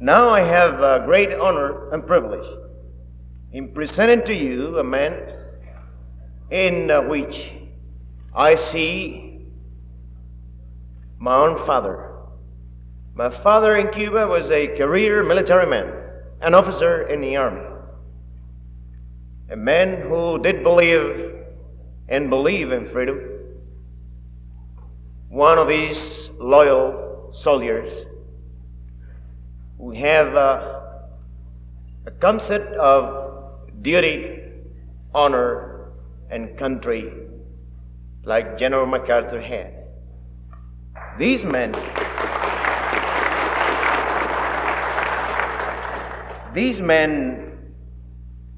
Now I have great honor and privilege in presenting to you a man in which I see my own father. My father in Cuba was a career military man, an officer in the army, a man who did believe in freedom, one of these loyal soldiers who have a concept of duty, honor, and country like General MacArthur had. These men,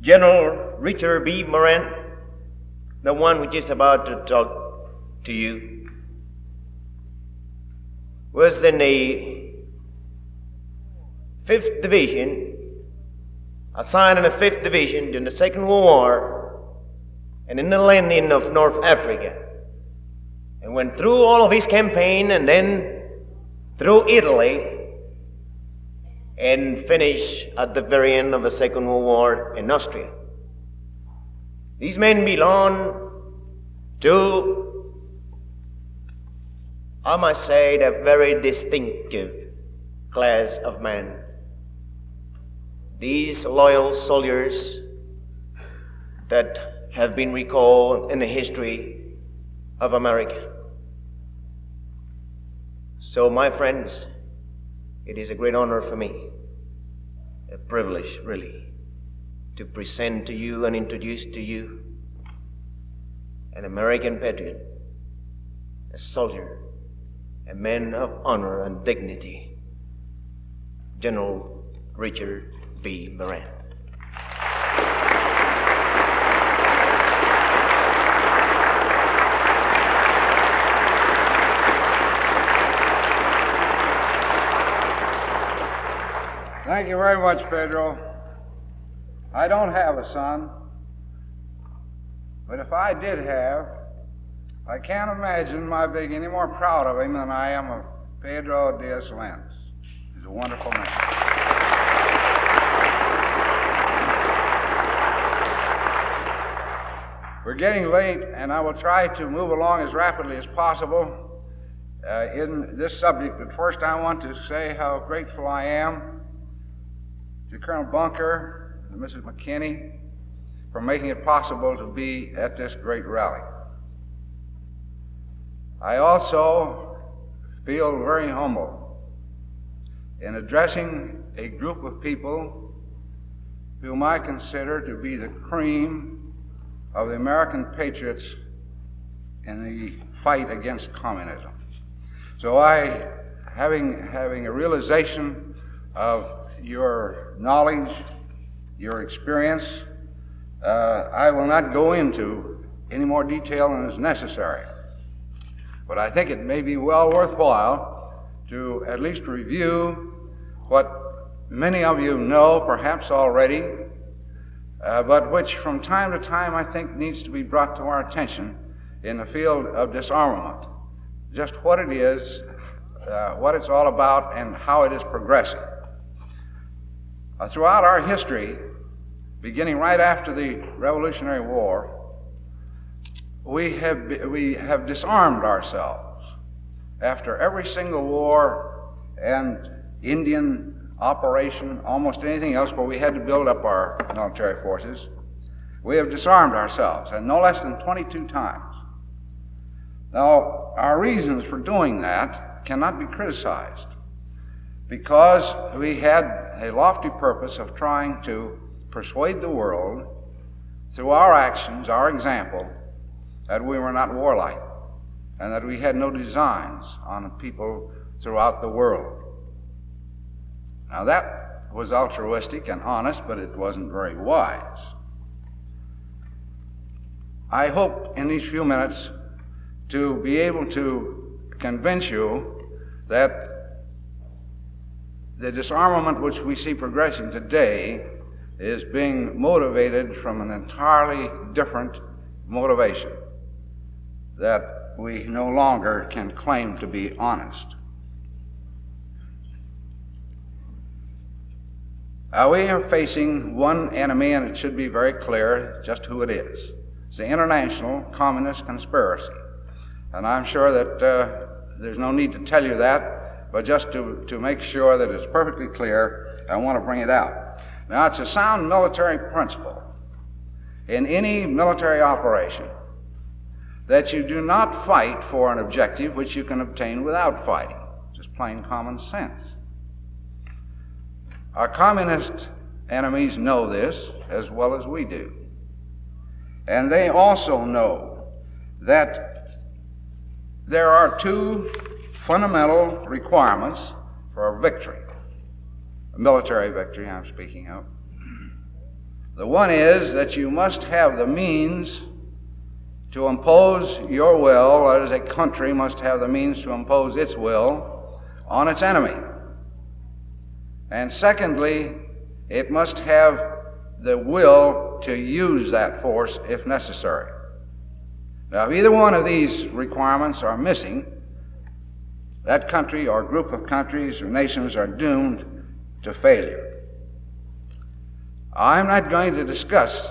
General Richard B. Moran, the one which is about to talk to you, was in the 5th Division, assigned in the 5th Division during the Second World War, and in the landing of North Africa, and went through all of his campaign, and then through Italy, and finished at the very end of the Second World War in Austria. These men belong to, I must say, a very distinctive class of men. These loyal soldiers that have been recalled in the history of America. So, my friends, it is a great honor for me, a privilege really, to present to you and introduce to you an American patriot, a soldier, a man of honor and dignity, General Richard B. Moran. Thank you very much, Pedro. I don't have a son, but if I did have, I can't imagine my being any more proud of him than I am of Pedro Diaz-Lenz. He's a wonderful man. We're getting late, and I will try to move along as rapidly as possible in this subject. But first, I want to say how grateful I am to Colonel Bunker and Mrs. McKinney for making it possible to be at this great rally. I also feel very humble in addressing a group of people whom I consider to be the cream of the American patriots in the fight against communism. So having a realization of your knowledge, your experience, I will not go into any more detail than is necessary. But I think it may be well worthwhile to at least review what many of you know, perhaps already, but which from time to time I think needs to be brought to our attention in the field of disarmament. Just what it is, what it's all about, and how it is progressing. Throughout our history, beginning right after the Revolutionary War, we have disarmed ourselves. After every single war and Indian operation, almost anything else where we had to build up our military forces, we have disarmed ourselves, and no less than 22 times. Now, our reasons for doing that cannot be criticized, because we had a lofty purpose of trying to persuade the world through our actions, our example, that we were not warlike and that we had no designs on people throughout the world. Now that was altruistic and honest, but it wasn't very wise. I hope in these few minutes to be able to convince you that the disarmament which we see progressing today is being motivated from an entirely different motivation, that we no longer can claim to be honest. We are facing one enemy, and it should be very clear just who it is. It's the international communist conspiracy. And I'm sure that there's no need to tell you that, but just to make sure that it's perfectly clear, I want to bring it out. Now, it's a sound military principle in any military operation that you do not fight for an objective which you can obtain without fighting. Just plain common sense. Our communist enemies know this as well as we do. And they also know that there are two fundamental requirements for a victory, a military victory I'm speaking of. The one is that you must have the means to impose your will, that is, a country must have the means to impose its will on its enemy. And secondly, it must have the will to use that force if necessary. Now, if either one of these requirements are missing, that country or group of countries or nations are doomed to failure. I'm not going to discuss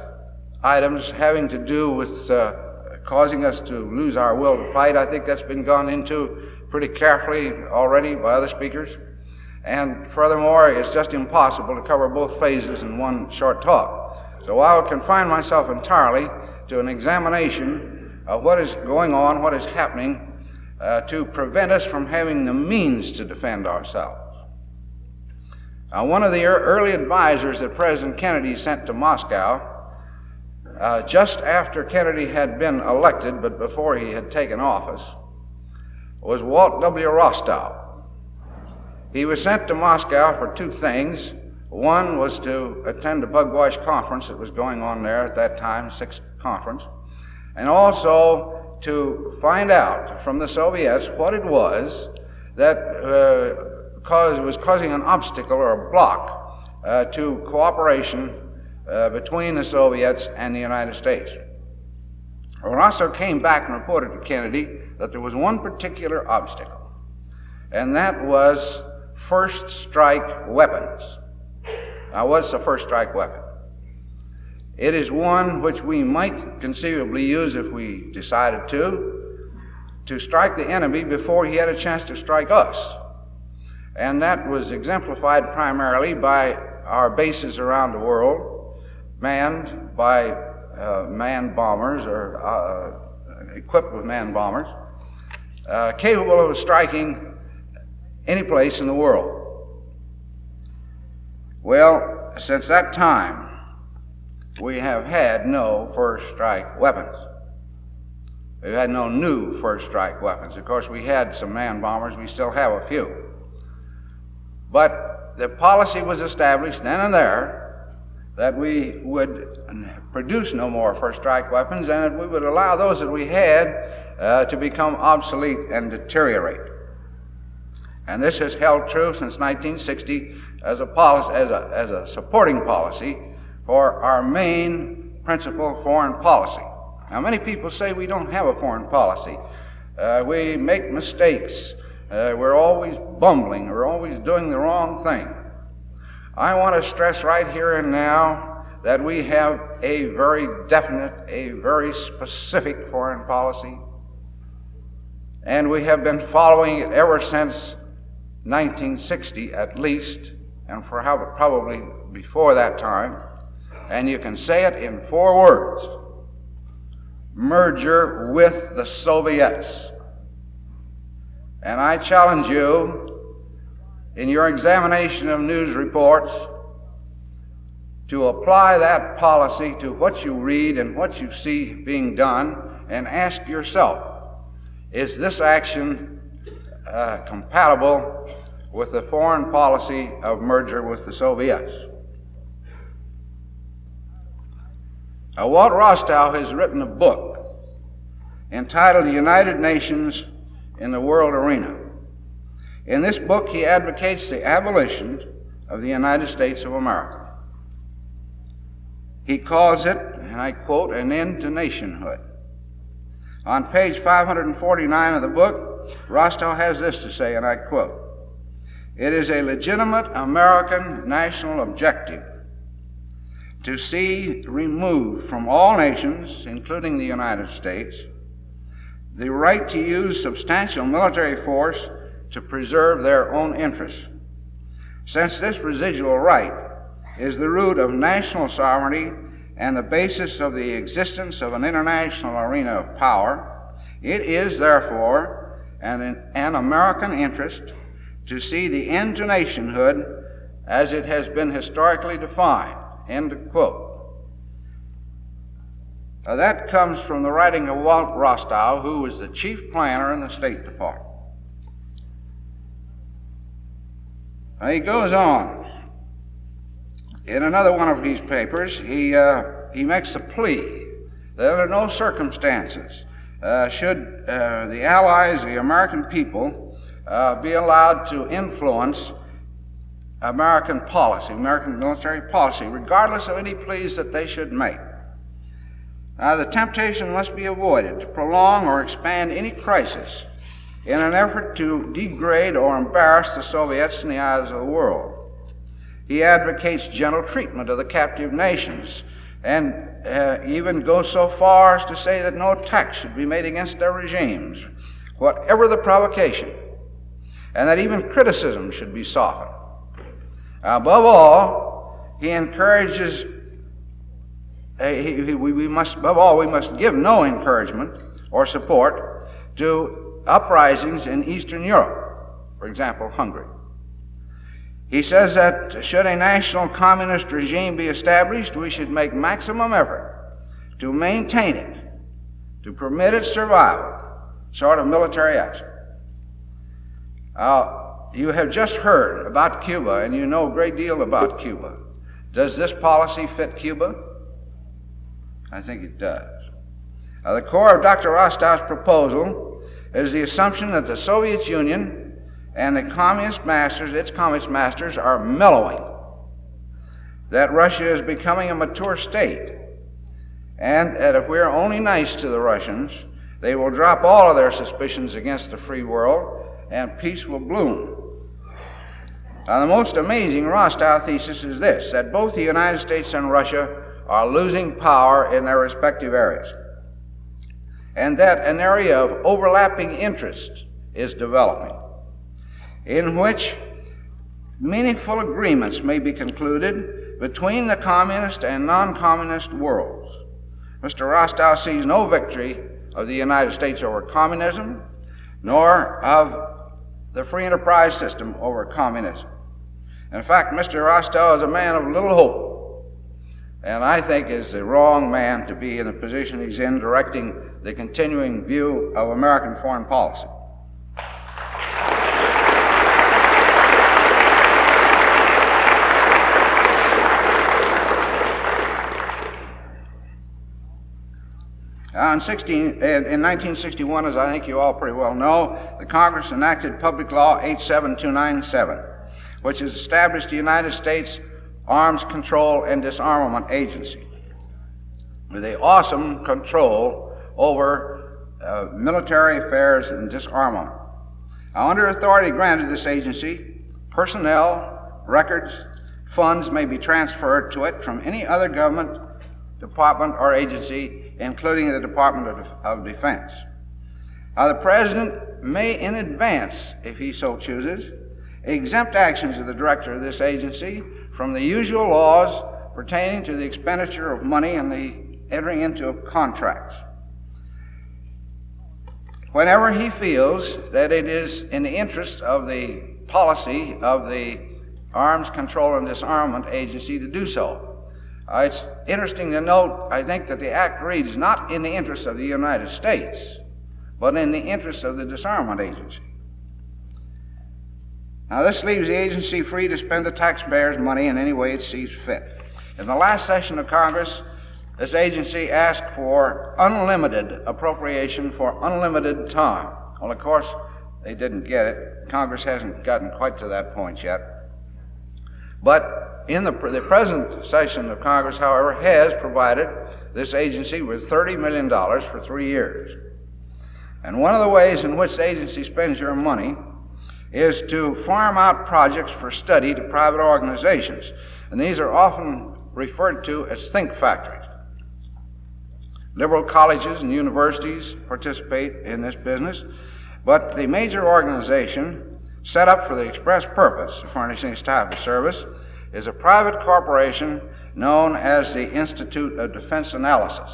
items having to do with causing us to lose our will to fight. I think that's been gone into pretty carefully already by other speakers. And furthermore, it's just impossible to cover both phases in one short talk. So I will confine myself entirely to an examination of what is going on, what is happening to prevent us from having the means to defend ourselves. One of the early advisors that President Kennedy sent to Moscow, just after Kennedy had been elected, but before he had taken office, was Walt W. Rostow. He was sent to Moscow for two things. One was to attend a Bugwash conference that was going on there at that time, Sixth Conference, and also to find out from the Soviets what it was that was causing an obstacle or a block to cooperation between the Soviets and the United States. Rostow came back and reported to Kennedy that there was one particular obstacle, and that was first strike weapons. Now, what's a first strike weapon? It is one which we might conceivably use if we decided to strike the enemy before he had a chance to strike us. And that was exemplified primarily by our bases around the world, manned by manned bombers or equipped with manned bombers, capable of striking any place in the world. Well, since that time, we have had no first strike weapons. We've had no new first strike weapons. Of course, we had some man bombers. We still have a few. But the policy was established then and there that we would produce no more first strike weapons, and that we would allow those that we had to become obsolete and deteriorate. And this has held true since 1960 as a policy, as a supporting policy for our main principal foreign policy. Now, many people say we don't have a foreign policy. We make mistakes. We're always bumbling. We're always doing the wrong thing. I want to stress right here and now that we have a very definite, a very specific foreign policy, and we have been following it ever since 1960 at least, and for probably before that time. And you can say it in 4 words: merger with the Soviets. And I challenge you, in your examination of news reports, to apply that policy to what you read and what you see being done, and ask yourself, is this action compatible with the foreign policy of merger with the Soviets? Now, Walt Rostow has written a book entitled United Nations in the World Arena. In this book, he advocates the abolition of the United States of America. He calls it, and I quote, an end to nationhood. On page 549 of the book, Rostow has this to say, and I quote, It is a legitimate American national objective to see removed from all nations, including the United States, the right to use substantial military force to preserve their own interests. Since this residual right is the root of national sovereignty and the basis of the existence of an international arena of power, it is therefore an American interest to see the end to nationhood as it has been historically defined. End of quote. Now that comes from the writing of Walt Rostow, who was the chief planner in the State Department. Now he goes on. In another one of his papers, he makes a plea that under no circumstances should the Allies, the American people, be allowed to influence American policy, American military policy, regardless of any pleas that they should make. Now, the temptation must be avoided to prolong or expand any crisis in an effort to degrade or embarrass the Soviets in the eyes of the world. He advocates gentle treatment of the captive nations and even goes so far as to say that no attacks should be made against their regimes, whatever the provocation, and that even criticism should be softened. Above all, he encourages, we must give no encouragement or support to uprisings in Eastern Europe, for example, Hungary. He says that should a national communist regime be established, we should make maximum effort to maintain it, to permit its survival, short of military action. You have just heard about Cuba, and you know a great deal about Cuba. Does this policy fit Cuba? I think it does. The core of Dr. Rostow's proposal is the assumption that the Soviet Union and its communist masters, are mellowing, that Russia is becoming a mature state, and that if we're only nice to the Russians, they will drop all of their suspicions against the free world, and peace will bloom. Now, the most amazing Rostow thesis is this, that both the United States and Russia are losing power in their respective areas, and that an area of overlapping interest is developing, in which meaningful agreements may be concluded between the communist and non-communist worlds. Mr. Rostow sees no victory of the United States over communism, nor of the free enterprise system over communism. In fact, Mr. Rostow is a man of little hope, and I think is the wrong man to be in the position he's in, directing the continuing view of American foreign policy. In 1961, as I think you all pretty well know, the Congress enacted Public Law 87297, which has established the United States Arms Control and Disarmament Agency, with an awesome control over military affairs and disarmament. Now, under authority granted this agency, personnel, records, funds may be transferred to it from any other government department or agency, including the Department of Defense. Now, the President may, in advance, if he so chooses, exempt actions of the director of this agency from the usual laws pertaining to the expenditure of money and the entering into of contracts, whenever he feels that it is in the interest of the policy of the Arms Control and Disarmament Agency to do so. It's interesting to note, I think, that the Act reads not in the interest of the United States, but in the interest of the Disarmament Agency. Now, this leaves the agency free to spend the taxpayers' money in any way it sees fit. In the last session of Congress, this agency asked for unlimited appropriation for unlimited time. Well, of course, they didn't get it. Congress hasn't gotten quite to that point yet. But in the present session of Congress, however, has provided this agency with $30 million for 3 years. And one of the ways in which the agency spends your money is to farm out projects for study to private organizations. And these are often referred to as think factories. Liberal colleges and universities participate in this business, but the major organization set up for the express purpose of furnishing this type of service is a private corporation known as the Institute of Defense Analysis.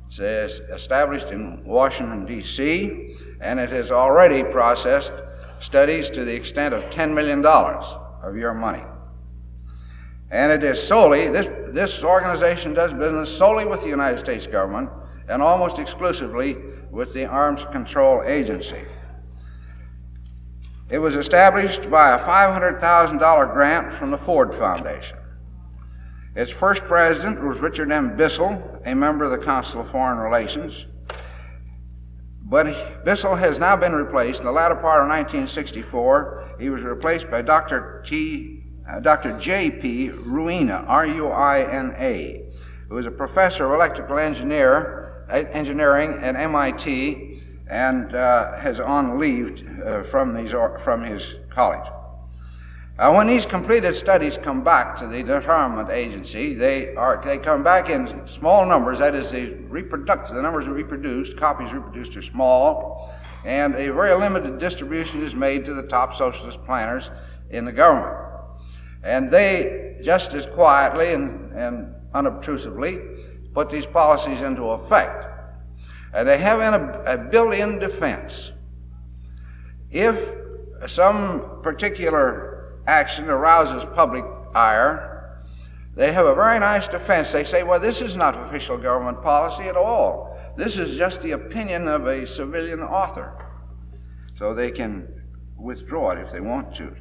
It's established in Washington, D.C., and it has already processed studies to the extent of $10 million of your money. And it is solely, this organization does business solely with the United States government and almost exclusively with the Arms Control Agency. It was established by a $500,000 grant from the Ford Foundation. Its first president was Richard M. Bissell, a member of the Council of Foreign Relations. But Bissell has now been replaced. In the latter part of 1964, he was replaced by Dr. J.P. Ruina, R-U-I-N-A, who is a professor of electrical engineering at MIT and has on leave from his college. When these completed studies come back to the Disarmament Agency, they come back in small numbers. That is, the numbers reproduced, copies reproduced are small, and a very limited distribution is made to the top socialist planners in the government. And they, just as quietly and unobtrusively, put these policies into effect. And they have a built-in defense. If some particular action arouses public ire, they have a very nice defense. They say, well, this is not official government policy at all. This is just the opinion of a civilian author. So they can withdraw it if they want to.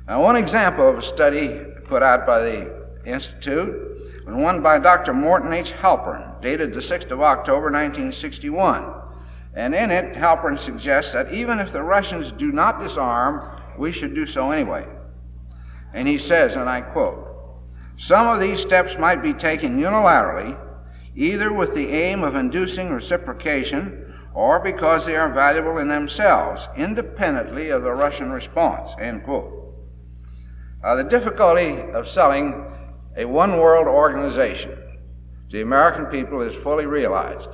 Now, one example of a study put out by the Institute was one by Dr. Morton H. Halpern, dated the 6th of October, 1961. And in it, Halpern suggests that even if the Russians do not disarm, we should do so anyway. And he says, and I quote, "Some of these steps might be taken unilaterally, either with the aim of inducing reciprocation or because they are valuable in themselves, independently of the Russian response," end quote. The difficulty of selling a one-world organization to the American people is fully realized.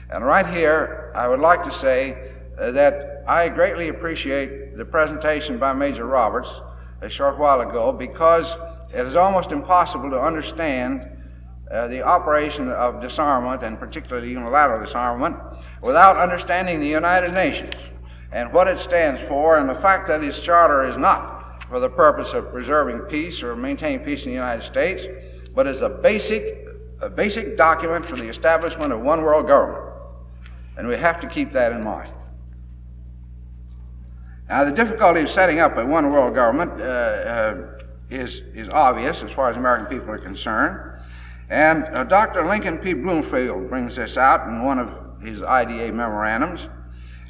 And right here, I would like to say that I greatly appreciate the presentation by Major Roberts a short while ago, because it is almost impossible to understand the operation of disarmament, and particularly unilateral disarmament, without understanding the United Nations and what it stands for, and the fact that its charter is not for the purpose of preserving peace or maintaining peace in the United States, but is a basic document for the establishment of one world government. And we have to keep that in mind. Now, the difficulty of setting up a one world government is obvious as far as American people are concerned. And Dr. Lincoln P. Bloomfield brings this out in one of his IDA memorandums,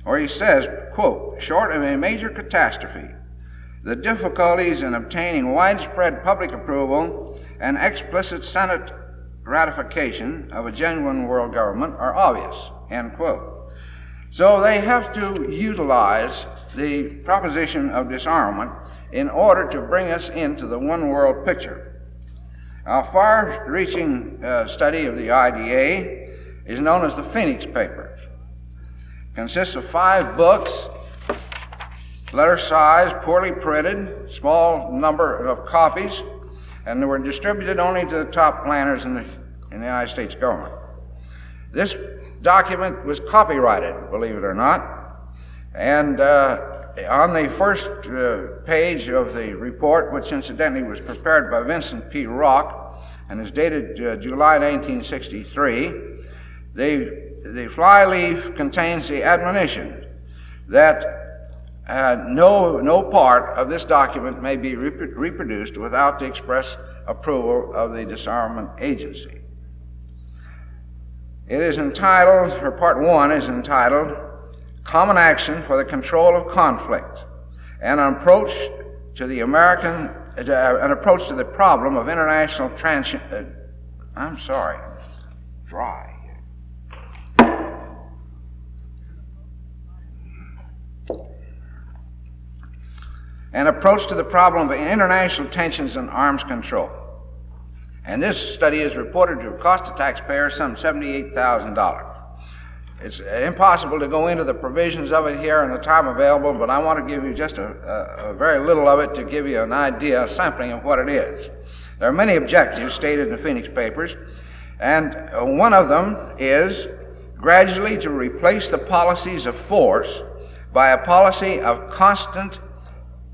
where he says, quote, "Short of a major catastrophe, the difficulties in obtaining widespread public approval and explicit Senate ratification of a genuine world government are obvious," end quote. So they have to utilize the proposition of disarmament in order to bring us into the one world picture. A far-reaching study of the IDA is known as the Phoenix Papers. It consists of 5 books, letter size, poorly printed, small number of copies, and they were distributed only to the top planners in the United States government. This document was copyrighted, believe it or not, and on the first page of the report, which incidentally was prepared by Vincent P. Rock and is dated July 1963, the flyleaf contains the admonition that no part of this document may be reproduced without the express approval of the Disarmament Agency. It is entitled, or part 1 is entitled, "Common Action for the Control of Conflict, an approach to the problem of international an approach to the problem of international tensions and arms control. And this study is reported to have cost the taxpayers some $78,000. It's impossible to go into the provisions of it here in the time available, but I want to give you just a very little of it to give you an idea, a sampling of what it is. There are many objectives stated in the Phoenix Papers, and one of them is gradually to replace the policies of force by a policy of consent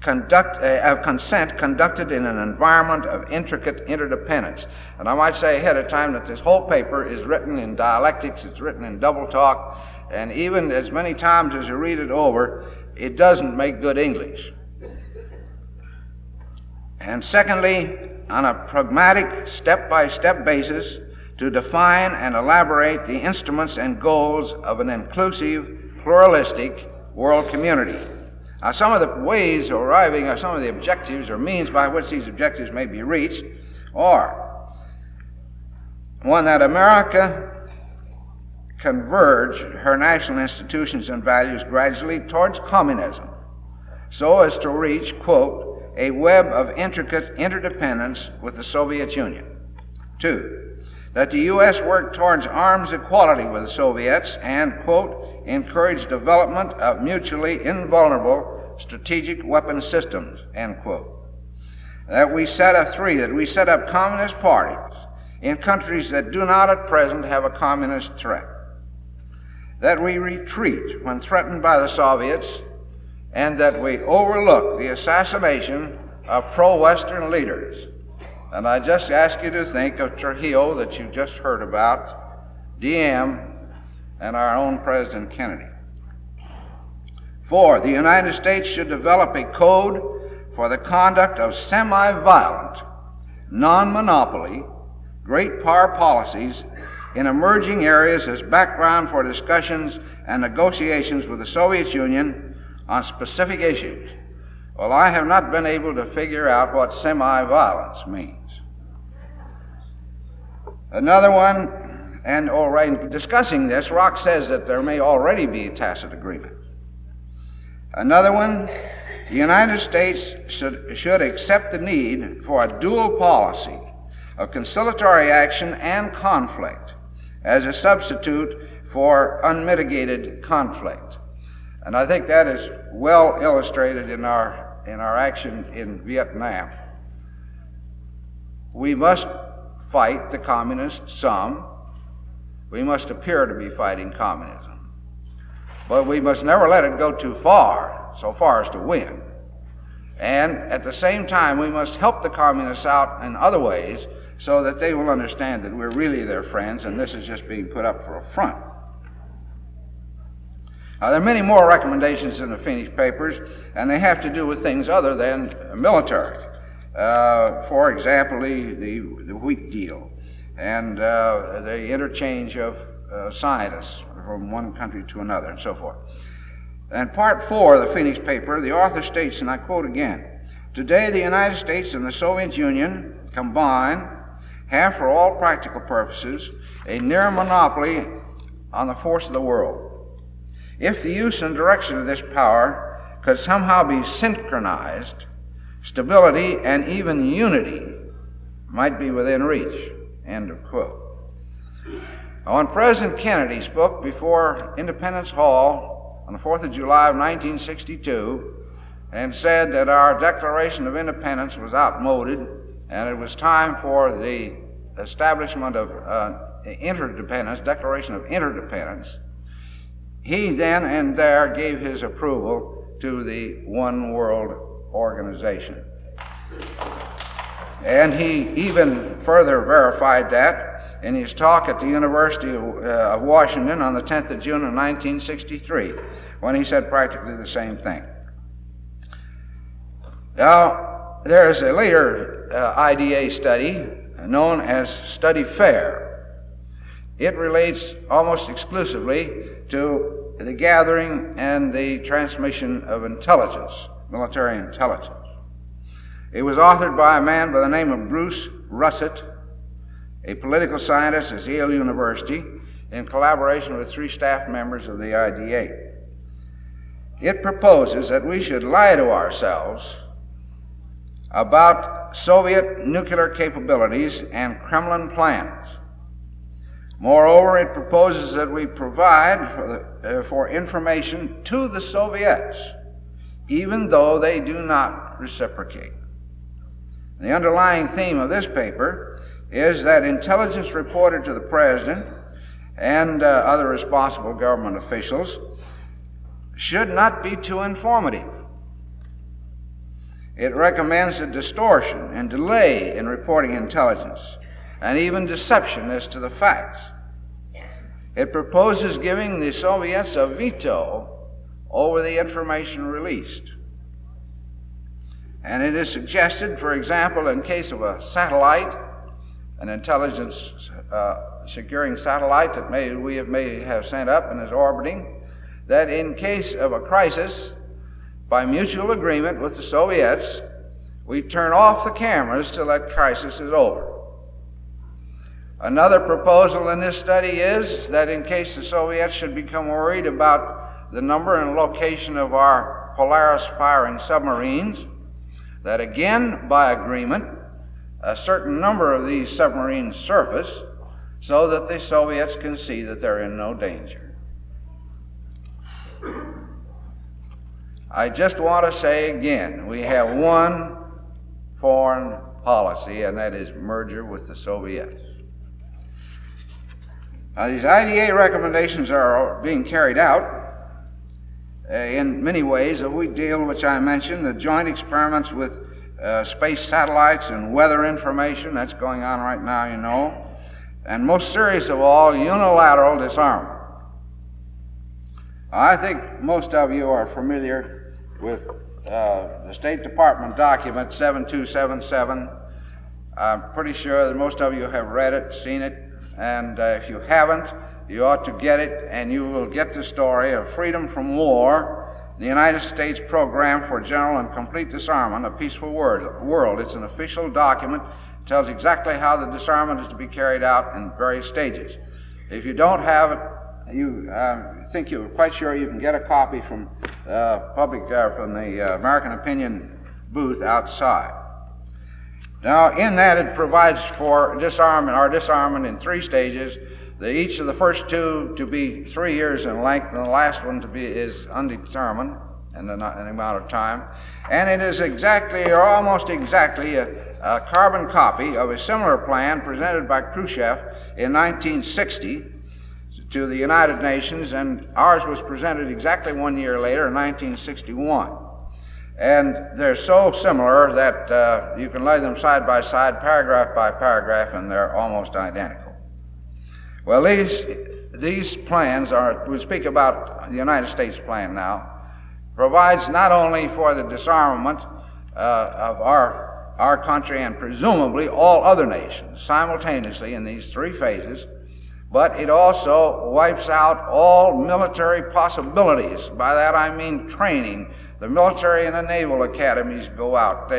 conducted in an environment of intricate interdependence. And I might say ahead of time that this whole paper is written in dialectics, it's written in double talk, and even as many times as you read it over, it doesn't make good English. And secondly, on a pragmatic, step-by-step basis, to define and elaborate the instruments and goals of an inclusive, pluralistic world community. Now, some of the ways of arriving at some of the objectives or means by which these objectives may be reached are, one, that America converge her national institutions and values gradually towards communism so as to reach, quote, a web of intricate interdependence with the Soviet Union. Two, that the U.S. work towards arms equality with the Soviets and, quote, encourage development of mutually invulnerable strategic weapon systems, end quote. That we set up communist parties in countries that do not at present have a communist threat. That we retreat when threatened by the Soviets, and that we overlook the assassination of pro-Western leaders. And I just ask you to think of Trujillo that you just heard about, Diem, and our own President Kennedy. 4, the United States should develop a code for the conduct of semi-violent, non-monopoly, great power policies in emerging areas as background for discussions and negotiations with the Soviet Union on specific issues. Well, I have not been able to figure out what semi-violence means. Another one, and in discussing this, Rock says that there may already be a tacit agreement. Another one, the United States should accept the need for a dual policy of conciliatory action and conflict as a substitute for unmitigated conflict. And I think that is well illustrated in our action in Vietnam. We must fight the communists some. We must appear to be fighting communism. But we must never let it go too far, so far as to win. And at the same time, we must help the communists out in other ways so that they will understand that we're really their friends and this is just being put up for a front. Now, there are many more recommendations in the Phoenix Papers, and they have to do with things other than military. For example, the wheat deal and the interchange of scientists from one country to another and so forth. And part 4 of the Phoenix paper, the author states, and I quote again, "Today the United States and the Soviet Union combine have for all practical purposes a near monopoly on the force of the world. If the use and direction of this power could somehow be synchronized, stability and even unity might be within reach." End of quote. When President Kennedy spoke before Independence Hall on the 4th of July of 1962 and said that our Declaration of Independence was outmoded and it was time for the establishment of interdependence, Declaration of Interdependence, he then and there gave his approval to the One World Organization. And he even further verified that in his talk at the University of Washington on the 10th of June of 1963, when he said practically the same thing. Now, there is a later IDA study known as Study Fair. It relates almost exclusively to the gathering and the transmission of intelligence, military intelligence. It was authored by a man by the name of Bruce Russett, a political scientist at Yale University, in collaboration with 3 staff members of the IDA. It proposes that we should lie to ourselves about Soviet nuclear capabilities and Kremlin plans. Moreover, it proposes that we provide for information to the Soviets, even though they do not reciprocate. The underlying theme of this paper is that intelligence reported to the President and other responsible government officials should not be too informative. It recommends a distortion and delay in reporting intelligence, and even deception as to the facts. It proposes giving the Soviets a veto over the information released. And it is suggested, for example, in case of a satellite, an intelligence securing satellite that we may have sent up and is orbiting, that in case of a crisis, by mutual agreement with the Soviets, we turn off the cameras till that crisis is over. Another proposal in this study is that in case the Soviets should become worried about the number and location of our Polaris-firing submarines, that again, by agreement, a certain number of these submarines surface so that the Soviets can see that they're in no danger. I just want to say again, we have one foreign policy, and that is merger with the Soviets. Now, these IDA recommendations are being carried out in many ways. A weak deal, which I mentioned, the joint experiments with space satellites and weather information, that's going on right now, you know. And most serious of all, unilateral disarmament. I think most of you are familiar with the State Department document 7277. I'm pretty sure that most of you have read it, seen it, and if you haven't, you ought to get it, and you will get the story of freedom from war, the United States Program for General and Complete Disarmament, a Peaceful World. It's an official document. It tells exactly how the disarmament is to be carried out in various stages. If you don't have it, you think you're quite sure you can get a copy from from the American Opinion booth outside. Now, in that, it provides for disarmament in 3 stages. Each of the first 2 to be 3 years in length, and the last one is undetermined in an amount of time. And it is exactly, or almost exactly, a carbon copy of a similar plan presented by Khrushchev in 1960 to the United Nations, and ours was presented exactly 1 year later in 1961. And they're so similar that you can lay them side by side, paragraph by paragraph, and they're almost identical. Well, these plans we speak about the United States plan now, provides not only for the disarmament of our country and presumably all other nations simultaneously in these 3 phases, but it also wipes out all military possibilities. By that I mean training. The military and the naval academies go out.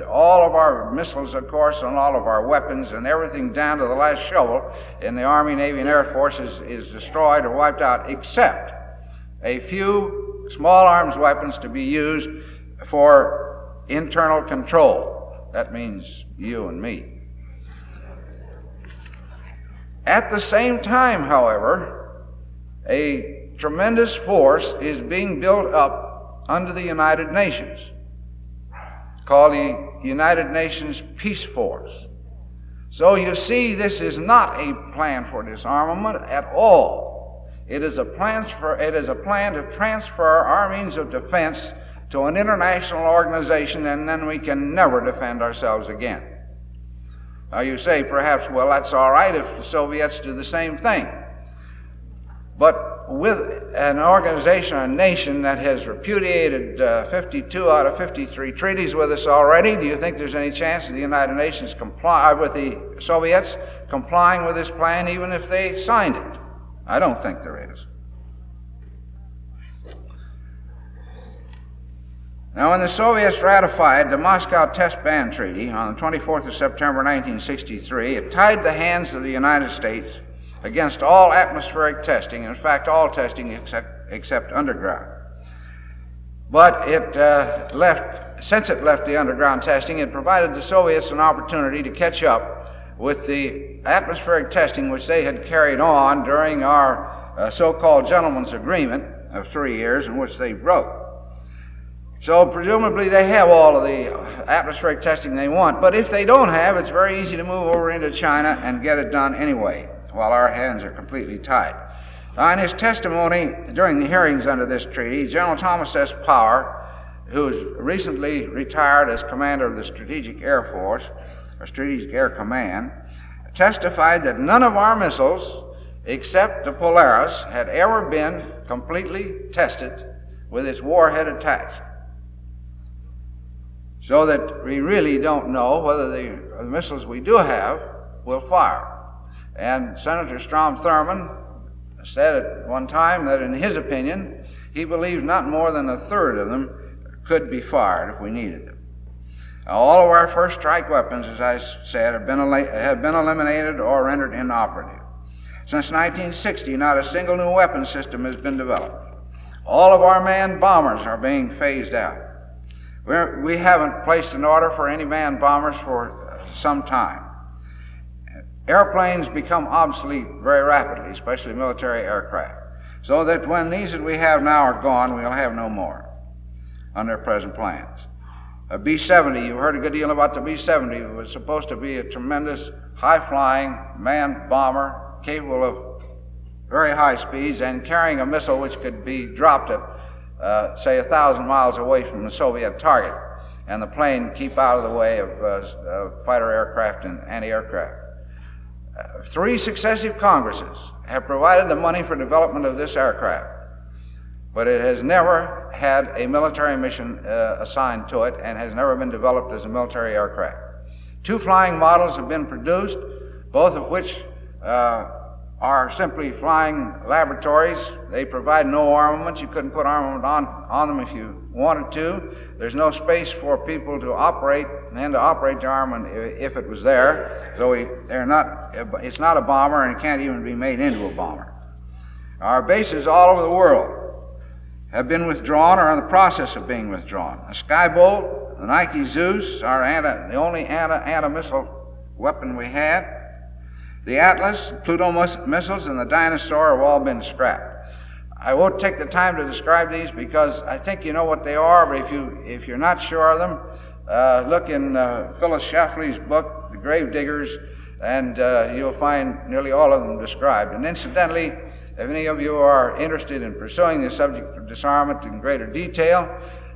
All of our missiles, of course, and all of our weapons and everything down to the last shovel in the Army, Navy, and Air Force is destroyed or wiped out, except a few small arms weapons to be used for internal control. That means you and me. At the same time, however, a tremendous force is being built up under the United Nations, called the United Nations Peace Force. So you see, this is not a plan for disarmament at all. It is a plan to transfer our means of defense to an international organization, and then we can never defend ourselves again. Now you say perhaps, well, that's all right if the Soviets do the same thing. But with an organization, a nation that has repudiated 52 out of 53 treaties with us already, do you think there's any chance of the United Nations with the Soviets complying with this plan even if they signed it? I don't think there is. Now, when the Soviets ratified the Moscow Test Ban Treaty on the 24th of September 1963, it tied the hands of the United States against all atmospheric testing, in fact, all testing except underground. But it left since it left the underground testing, it provided the Soviets an opportunity to catch up with the atmospheric testing which they had carried on during our so-called gentleman's agreement of 3 years, in which they broke. So presumably they have all of the atmospheric testing they want, but if they don't have, it's very easy to move over into China and get it done anyway, while our hands are completely tied. Now, in his testimony during the hearings under this treaty, General Thomas S. Power, who's recently retired as commander of the Strategic Air Force, or Strategic Air Command, testified that none of our missiles, except the Polaris, had ever been completely tested with its warhead attached. So that we really don't know whether the missiles we do have will fire. And Senator Strom Thurmond said at one time that in his opinion, he believes not more than a third of them could be fired if we needed them. Now, all of our first strike weapons, as I said, have been eliminated or rendered inoperative. Since 1960, not a single new weapon system has been developed. All of our manned bombers are being phased out. We haven't placed an order for any manned bombers for some time. Airplanes become obsolete very rapidly, especially military aircraft, so that when these that we have now are gone, we'll have no more under present plans. A B-70, you've heard a good deal about the B-70. It was supposed to be a tremendous high-flying manned bomber capable of very high speeds and carrying a missile which could be dropped at say 1,000 miles away from the Soviet target, and the plane keep out of the way of fighter aircraft and anti-aircraft. 3 successive Congresses have provided the money for development of this aircraft, but it has never had a military mission assigned to it and has never been developed as a military aircraft. 2 flying models have been produced, both of which are simply flying laboratories. They provide no armament. You couldn't put armament on them if you wanted to. There's no space for people to operate and to operate the armament if it was there. So it's not a bomber, and it can't even be made into a bomber. Our bases all over the world have been withdrawn or are in the process of being withdrawn. The Skybolt, the Nike Zeus, the only anti-missile weapon we had. The Atlas, Pluto missiles, and the Dinosaur have all been scrapped. I won't take the time to describe these because I think you know what they are, but if you're not sure of them, look in Phyllis Schlafly's book, The Grave Diggers, and you'll find nearly all of them described. And incidentally, if any of you are interested in pursuing the subject of disarmament in greater detail,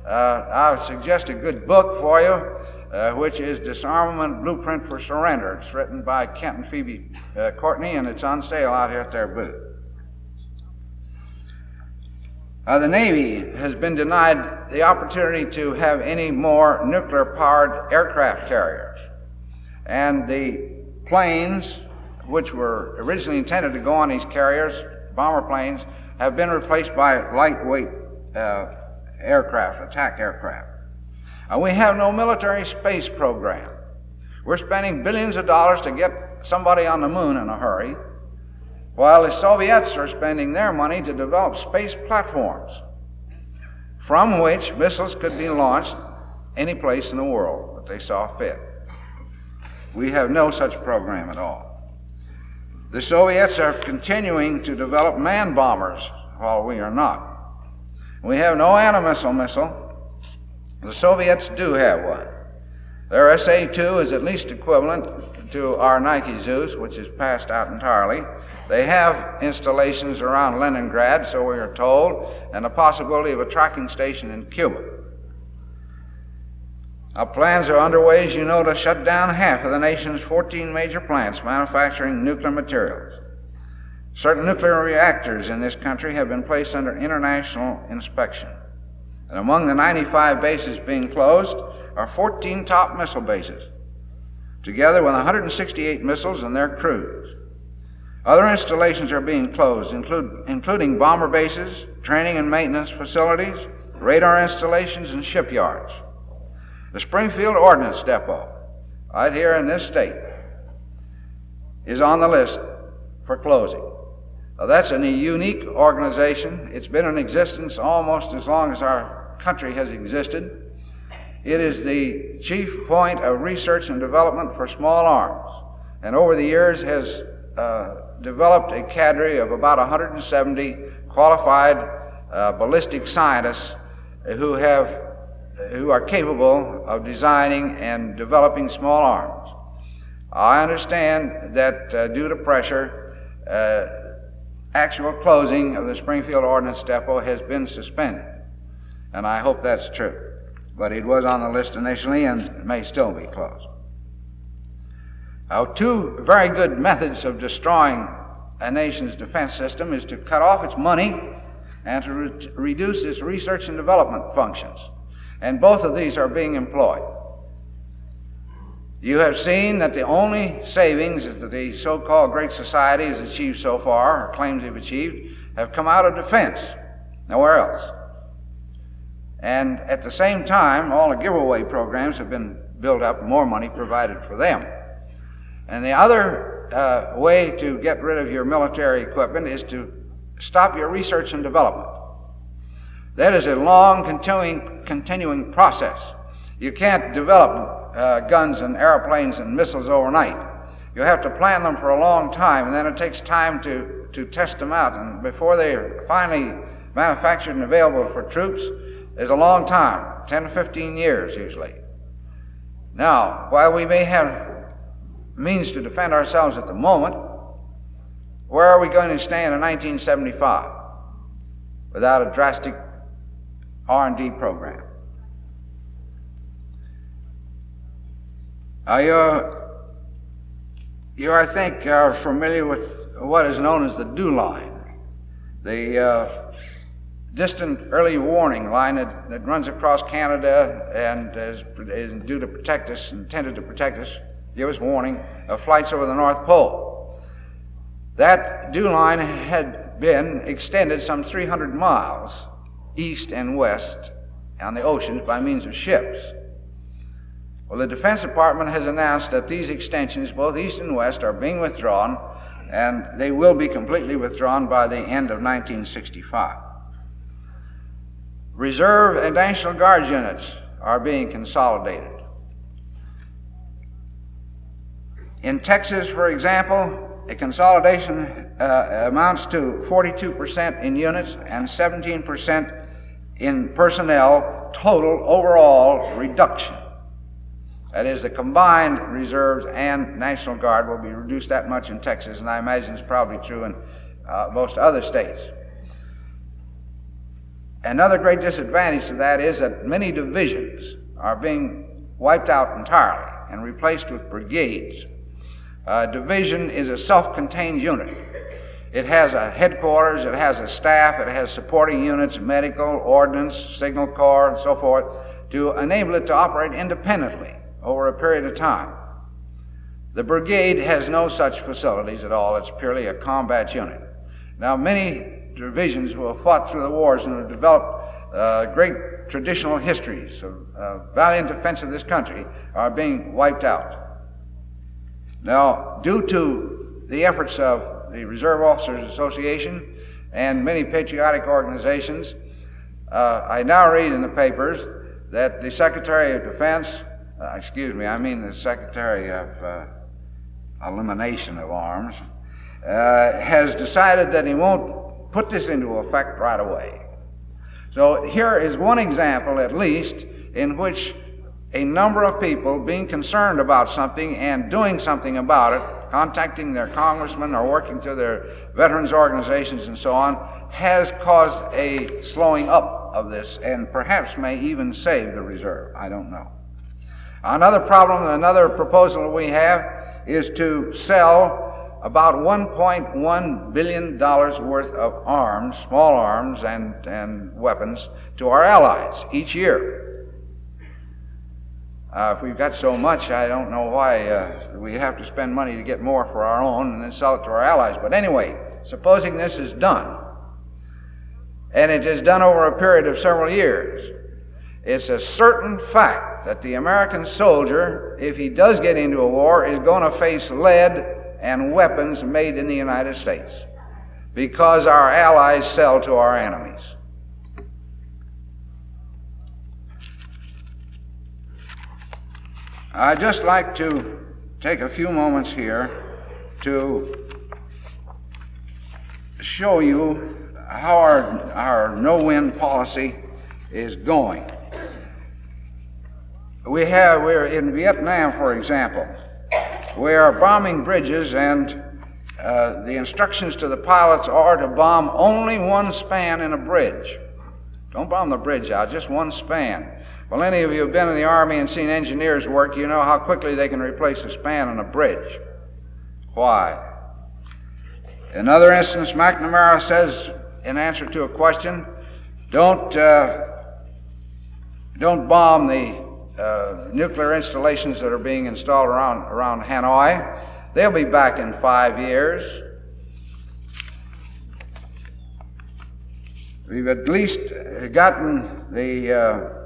I would suggest a good book for you, which is Disarmament Blueprint for Surrender. It's written by Kent and Phoebe Courtney, and it's on sale out here at their booth. The Navy has been denied the opportunity to have any more nuclear-powered aircraft carriers. And the planes, which were originally intended to go on these carriers, bomber planes, have been replaced by lightweight aircraft, attack aircraft. We have no military space program. We're spending billions of dollars to get somebody on the moon in a hurry, while the Soviets are spending their money to develop space platforms from which missiles could be launched any place in the world that they saw fit. We have no such program at all. The Soviets are continuing to develop manned bombers while we are not. We have no anti-missile missile. The Soviets do have one. Their SA-2 is at least equivalent to our Nike Zeus, which is passed out entirely. They have installations around Leningrad, so we are told, and the possibility of a tracking station in Cuba. Our plans are underway, as you know, to shut down half of the nation's 14 major plants manufacturing nuclear materials. Certain nuclear reactors in this country have been placed under international inspection. And among the 95 bases being closed are 14 top missile bases, together with 168 missiles and their crews. Other installations are being closed, including bomber bases, training and maintenance facilities, radar installations, and shipyards. The Springfield Ordnance Depot, right here in this state, is on the list for closing. Now, that's a unique organization. It's been in existence almost as long as our country has existed. It is the chief point of research and development for small arms, and over the years has developed a cadre of about 170 qualified ballistic scientists who are capable of designing and developing small arms. I understand that due to pressure, actual closing of the Springfield Ordnance Depot has been suspended, and I hope that's true. But it was on the list initially and may still be closed. Two very good methods of destroying a nation's defense system is to cut off its money and to reduce its research and development functions. And both of these are being employed. You have seen that the only savings that the so-called Great Society has achieved so far, or claims they've achieved, have come out of defense, nowhere else. And at the same time, all the giveaway programs have been built up, more money provided for them. And the other way to get rid of your military equipment is to stop your research and development. That is a long, continuing process. You can't develop guns and airplanes and missiles overnight. You have to plan them for a long time, and then it takes time to test them out. And before they are finally manufactured and available for troops, is a long time, 10 to 15 years usually. Now, while we may have means to defend ourselves at the moment, where are we going to stand in 1975 without a drastic R&D program? You, I think, are familiar with what is known as the DEW line, the distant early warning line that runs across Canada and is due to protect us, intended to protect us, give us warning of flights over the North Pole. That DEW line had been extended some 300 miles east and west on the oceans by means of ships. Well, the Defense Department has announced that these extensions, both east and west, are being withdrawn, and they will be completely withdrawn by the end of 1965. Reserve and National Guard units are being consolidated. In Texas, for example, a consolidation amounts to 42% in units and 17% in personnel, total overall reduction. That is, the combined reserves and National Guard will be reduced that much in Texas, and I imagine it's probably true in most other states. Another great disadvantage to that is that many divisions are being wiped out entirely and replaced with brigades. A division is a self-contained unit. It has a headquarters, it has a staff, it has supporting units, medical, ordnance, signal corps, and so forth, to enable it to operate independently over a period of time. The brigade has no such facilities at all. It's purely a combat unit. Now, many divisions who have fought through the wars and have developed great traditional histories of valiant defense of this country are being wiped out. Now, due to the efforts of the Reserve Officers Association and many patriotic organizations, I now read in the papers that the Secretary of Defense, the Secretary of Elimination of Arms, has decided that he won't put this into effect right away. So here is one example, at least, in which a number of people being concerned about something and doing something about it, contacting their congressmen or working through their veterans organizations and so on, has caused a slowing up of this and perhaps may even save the reserve. I don't know. Another proposal we have is to sell about $1.1 billion worth of arms, small arms and weapons, to our allies each year. If we've got so much, I don't know why we have to spend money to get more for our own and then sell it to our allies. But anyway, supposing this is done, and it is done over a period of several years, it's a certain fact that the American soldier, if he does get into a war, is going to face lead and weapons made in the United States because our allies sell to our enemies. I'd just like to take a few moments here to show you how our no-win policy is going. We're in Vietnam, for example. We are bombing bridges, and the instructions to the pilots are to bomb only one span in a bridge. Don't bomb the bridge out, just one span. Well, any of you have been in the Army and seen engineers work, you know how quickly they can replace a span on a bridge. Why? In another instance, McNamara says, in answer to a question, don't bomb the nuclear installations that are being installed around Hanoi. They'll be back in 5 years. We've at least gotten the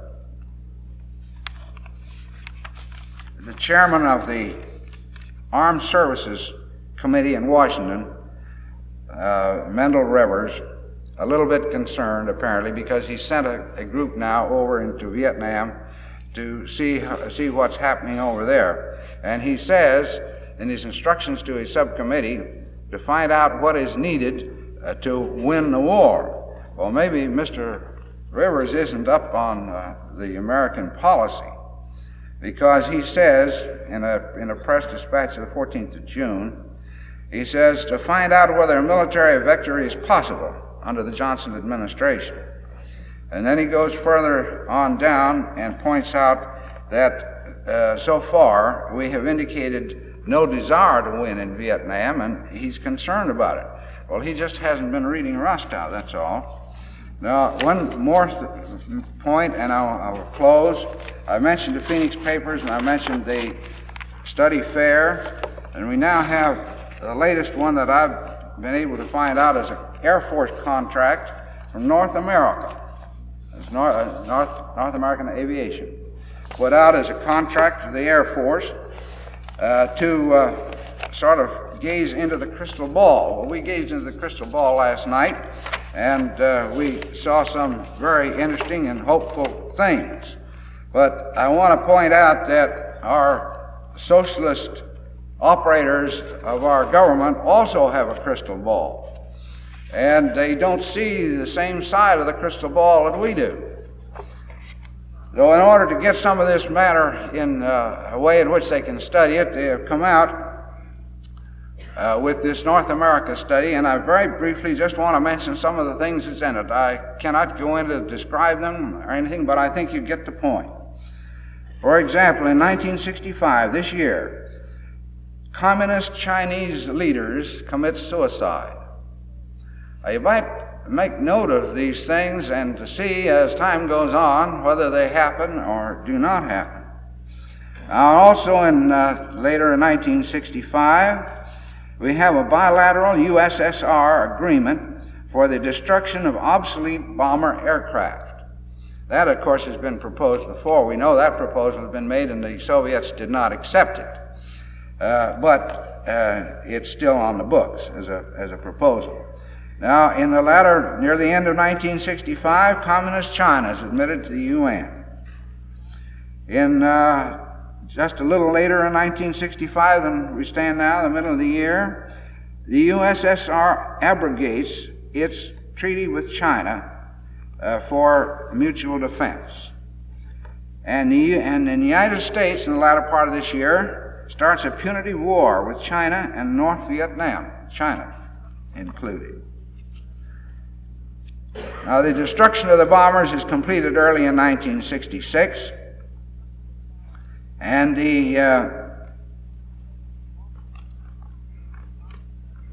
chairman of the Armed Services Committee in Washington, Mendel Rivers, a little bit concerned apparently because he sent a group now over into Vietnam to see what's happening over there. And he says in his instructions to his subcommittee to find out what is needed to win the war. Well, maybe Mr. Rivers isn't up on the American policy, because he says in a press dispatch of the 14th of June, he says to find out whether a military victory is possible under the Johnson administration. And then he goes further on down and points out that so far we have indicated no desire to win in Vietnam, and he's concerned about it. Well, he just hasn't been reading Rostow, that's all. Now, one more point, and I will close. I mentioned the Phoenix Papers, and I mentioned the study fair, and we now have the latest one that I've been able to find out is an Air Force contract from North America. It's North American Aviation. Put out as a contract to the Air Force to sort of gaze into the crystal ball. Well, we gazed into the crystal ball last night, and we saw some very interesting and hopeful things. But I want to point out that our socialist operators of our government also have a crystal ball, and they don't see the same side of the crystal ball that we do. So in order to get some of this matter in a way in which they can study it, they have come out with this North America study, and I very briefly just want to mention some of the things that's in it. I cannot go into describe them or anything, but I think you get the point. For example, in 1965, this year, communist Chinese leaders commit suicide. You might make note of these things and to see as time goes on whether they happen or do not happen. Now, also later in 1965, we have a bilateral USSR agreement for the destruction of obsolete bomber aircraft. That, of course, has been proposed before. We know that proposal has been made and the Soviets did not accept it. But it's still on the books as a proposal. Now, near the end of 1965, Communist China is admitted to the UN. Just a little later in 1965 than we stand now, the middle of the year, the USSR abrogates its treaty with China for mutual defense. And the United States, in the latter part of this year, starts a punitive war with China and North Vietnam, China included. Now, the destruction of the bombers is completed early in 1966, and the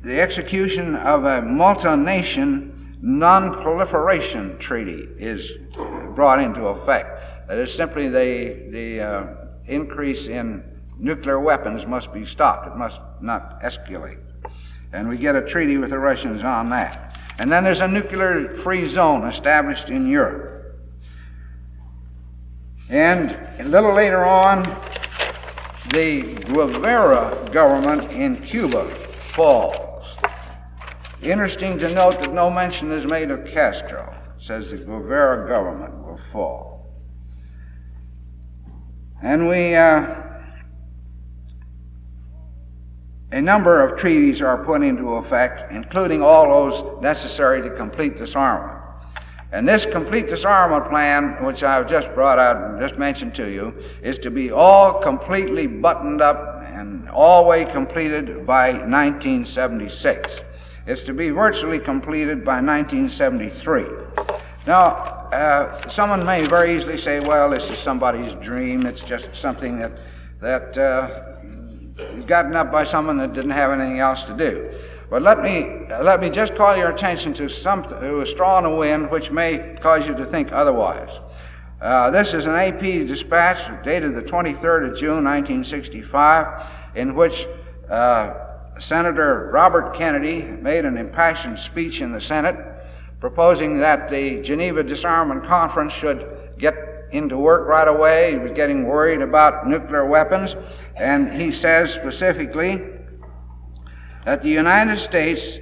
execution of a multi-nation non-proliferation treaty is brought into effect. That is, simply the increase in nuclear weapons must be stopped. It must not escalate. And we get a treaty with the Russians on that. And then there's a nuclear-free zone established in Europe. And a little later on, the Guevara government in Cuba falls. Interesting to note that no mention is made of Castro. It says the Guevara government will fall. And we a number of treaties are put into effect, including all those necessary to complete disarmament. And this complete disarmament plan, which I've just brought out and just mentioned to you, is to be all completely buttoned up and all the way completed by 1976. It's to be virtually completed by 1973. Now, someone may very easily say, well, this is somebody's dream. It's just something that gotten up by someone that didn't have anything else to do. But let me just call your attention to a straw in the wind which may cause you to think otherwise. This is an AP dispatch dated the 23rd of June, 1965, in which Senator Robert Kennedy made an impassioned speech in the Senate proposing that the Geneva Disarmament Conference should get into work right away. He was getting worried about nuclear weapons, and he says specifically that the United States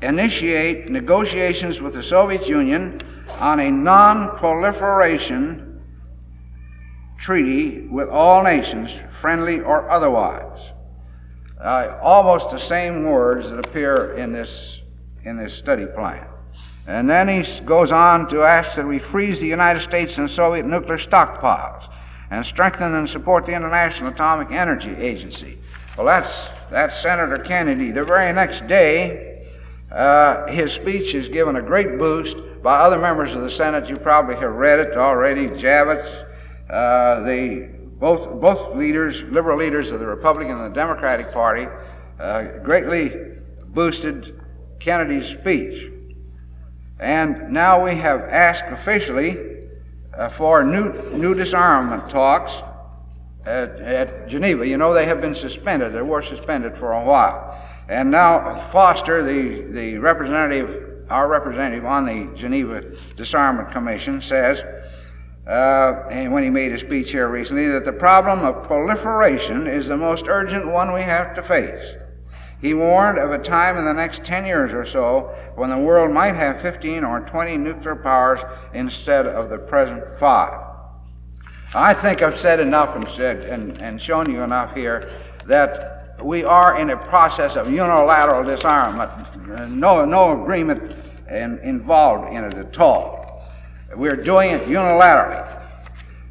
initiate negotiations with the Soviet Union on a non-proliferation treaty with all nations, friendly or otherwise. Almost the same words that appear in this study plan. And then he goes on to ask that we freeze the United States and Soviet nuclear stockpiles and strengthen and support the International Atomic Energy Agency. Well, that's Senator Kennedy. The very next day, his speech is given a great boost by other members of the Senate. You probably have read it already. Javits, both leaders, liberal leaders of the Republican and the Democratic Party, greatly boosted Kennedy's speech. And now we have asked officially for new disarmament talks at Geneva. You know, they have been suspended. They were suspended for a while. And now Foster, our representative on the Geneva Disarmament Commission, says, and when he made a speech here recently, that the problem of proliferation is the most urgent one we have to face. He warned of a time in the next 10 years or so when the world might have 15 or 20 nuclear powers instead of the present 5. I think I've said enough and shown you enough here that we are in a process of unilateral disarmament. No agreement involved in it at all. We're doing it unilaterally.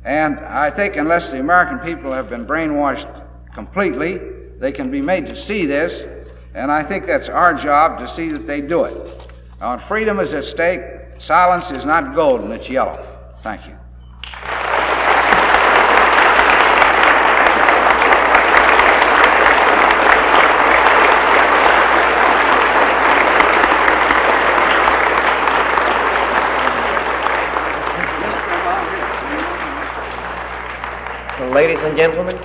And I think unless the American people have been brainwashed completely, they can be made to see this, and I think that's our job to see that they do it. Now, when freedom is at stake, silence is not golden, it's yellow. Thank you. Ladies and gentlemen,